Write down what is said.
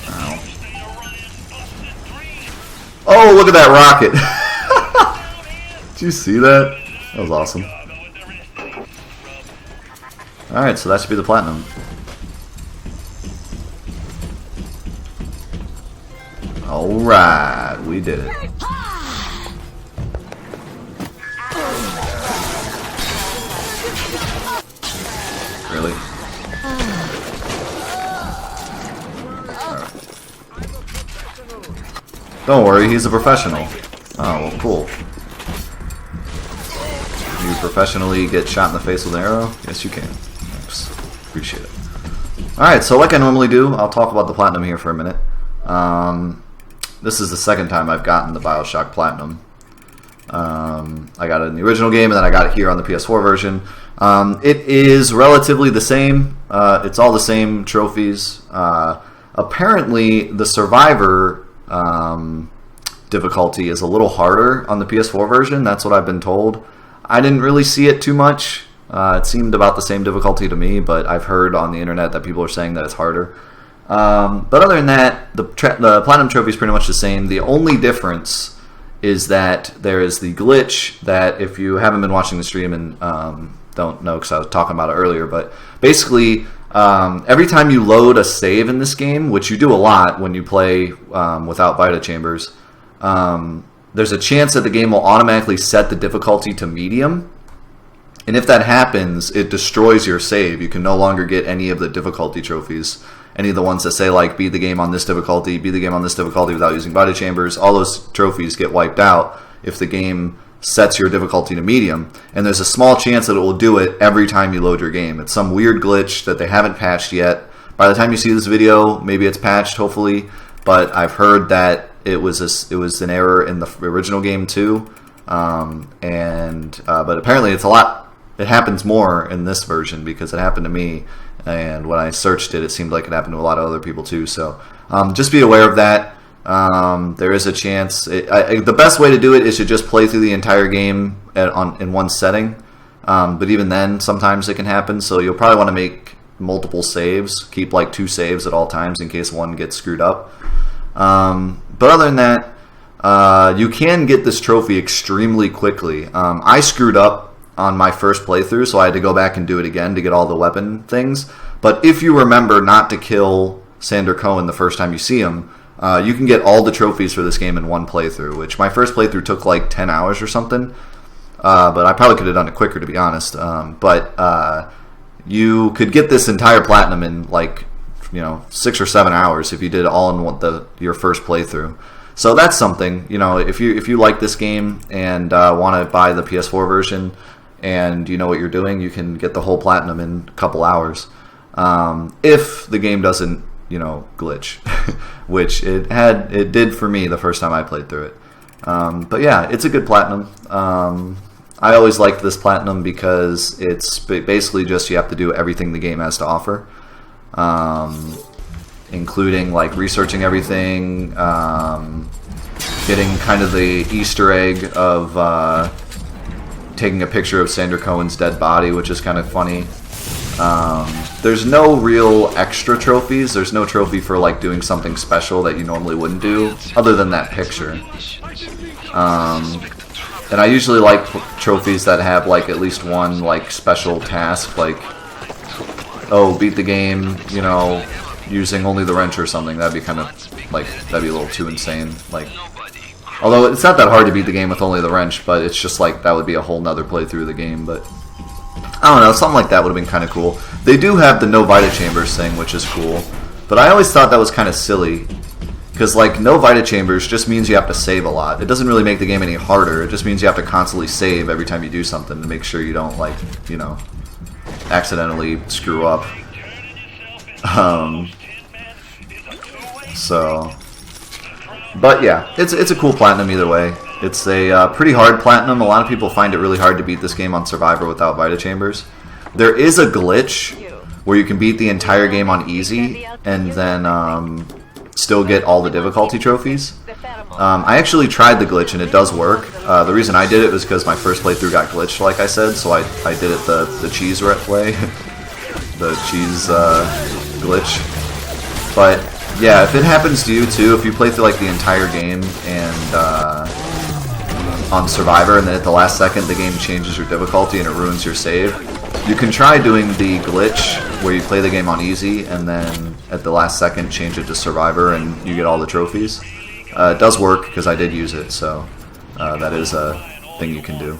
Ow. Oh, look at that rocket! Did you see that? That was awesome. Alright, so that should be the platinum. Alright, we did it. Really? Alright. Don't worry, he's a professional. Oh, well, cool. You professionally get shot in the face with an arrow? Yes, you can. Thanks. Appreciate it. Alright, so like I normally do, I'll talk about the platinum here for a minute. This is the second time I've gotten the BioShock Platinum. I got it in the original game, and then I got it here on the PS4 version. It is relatively the same. It's all the same trophies. Apparently, the Survivor difficulty is a little harder on the PS4 version. That's what I've been told. I didn't really see it too much. It seemed about the same difficulty to me, but I've heard on the internet that people are saying that it's harder. But other than that, the Platinum Trophy is pretty much the same. The only difference is that there is the glitch that, if you haven't been watching the stream and don't know because I was talking about it earlier, but basically every time you load a save in this game, which you do a lot when you play without Vita Chambers, there's a chance that the game will automatically set the difficulty to medium. And if that happens, it destroys your save. You can no longer get any of the difficulty trophies. Any of the ones that say, like, beat the game on this difficulty, beat the game on this difficulty without using Vita Chambers, all those trophies get wiped out if the game sets your difficulty to medium. And there's a small chance that it will do it every time you load your game. It's some weird glitch that they haven't patched yet. By the time you see this video, maybe it's patched, hopefully. But I've heard that it was an error in the original game too. But apparently it's a lot. It happens more in this version because it happened to me, and when I searched it, it seemed like it happened to a lot of other people too. So just be aware of that. There is a chance. The best way to do it is to just play through the entire game in one setting. But even then, sometimes it can happen. So you'll probably want to make multiple saves. Keep like 2 saves at all times in case one gets screwed up. But other than that, you can get this trophy extremely quickly. I screwed up on my first playthrough, so I had to go back and do it again to get all the weapon things. But if you remember not to kill Sander Cohen the first time you see him, you can get all the trophies for this game in one playthrough, which my first playthrough took like 10 hours or something. But I probably could have done it quicker, to be honest. But you could get this entire platinum in like 6 or 7 hours if you did it all in your first playthrough. So that's something. If you like this game and want to buy the PS4 version and you know what you're doing, you can get the whole platinum in a couple hours. If the game doesn't glitch, which it did for me the first time I played through it. But yeah, it's a good platinum. I always liked this platinum because it's basically just you have to do everything the game has to offer, including like researching everything, getting kind of the Easter egg of taking a picture of Sander Cohen's dead body, which is kind of funny. There's no real extra trophies. There's no trophy for like doing something special that you normally wouldn't do, other than that picture. And I usually like trophies that have like at least one like special task, like beat the game, using only the wrench or something. That'd be kind of like that'd be a little too insane. Like, although it's not that hard to beat the game with only the wrench, but it's just like that would be a whole nother playthrough of the game. But I don't know, something like that would have been kind of cool. They do have the no Vita Chambers thing, which is cool, but I always thought that was kind of silly, because like no Vita Chambers just means you have to save a lot. It doesn't really make the game any harder. It just means you have to constantly save every time you do something to make sure you don't like accidentally screw up. But yeah, it's a cool platinum either way. It's a pretty hard platinum. A lot of people find it really hard to beat this game on Survivor without Vita Chambers. There is a glitch where you can beat the entire game on easy and then still get all the difficulty trophies. I actually tried the glitch and it does work. The reason I did it was because my first playthrough got glitched, like I said, so I did it the cheese way, the cheese glitch. But Yeah, if it happens to you too, if you play through like the entire game and on Survivor, and then at the last second the game changes your difficulty and it ruins your save, you can try doing the glitch where you play the game on easy and then at the last second change it to Survivor and you get all the trophies. It does work because I did use it, so that is a thing you can do.